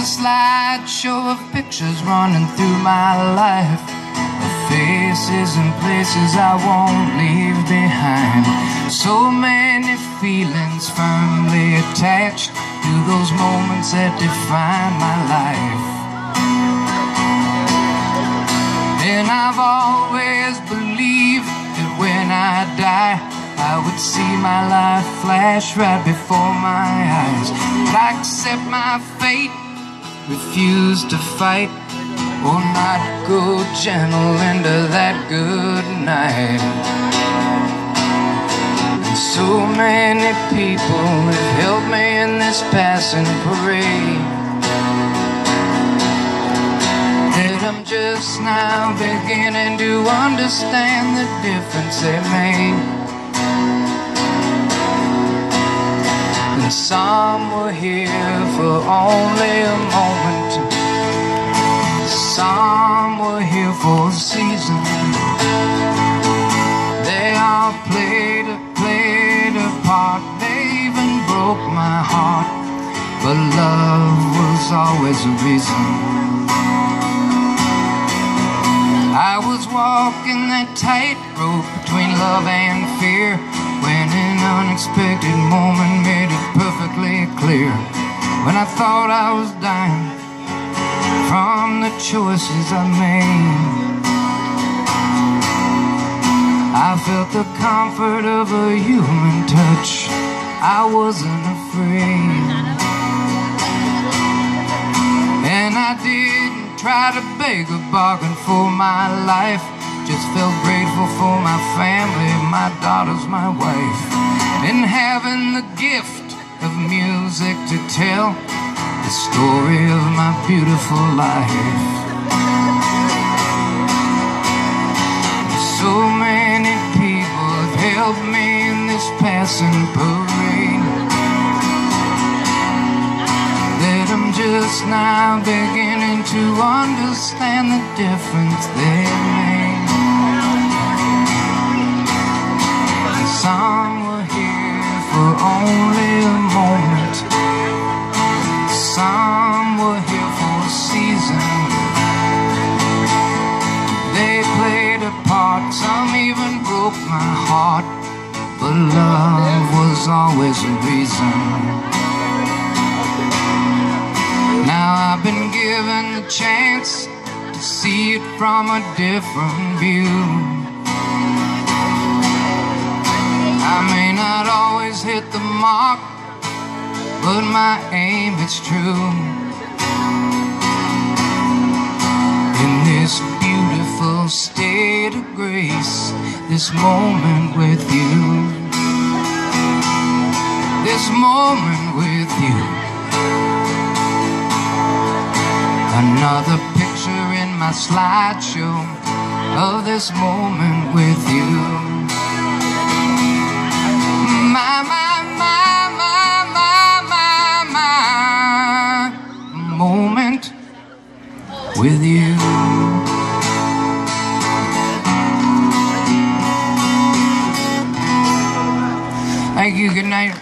slideshow of pictures running through my life, of faces and places I won't leave behind. So many feelings firmly attached to those moments that define my life. And I've always believed that when I die, I would see my life flash right before my eyes. But I accept my fate, refuse to fight, or not go gentle into that good night. And so many people have helped me in this passing parade, that I'm just now beginning to understand the difference they made. And some were here for only a moment, some were here for a season. They all played a part, they even broke my heart, but love was always a reason. I was walking that tightrope between love and fear, when an unexpected moment made it perfectly clear. When I thought I was dying from the choices I made, I felt the comfort of a human touch. I wasn't afraid, and I didn't try to beg or bargain for my life. Just felt grateful for my family, my daughters, my wife, and having the gift of music to tell the story of my beautiful life. So many people have helped me in this passing parade, that I'm just now beginning to understand the difference they made. Some were here for only a moment, some were here for a season. They played a part, some even broke my heart, but love was always a reason. Now I've been given the chance to see it from a different view. I may not always hit the mark, but my aim is true. In this beautiful state of grace, this moment with you, this moment with you. Another picture in my slideshow of this moment with you. Moment with you. Thank you, good night.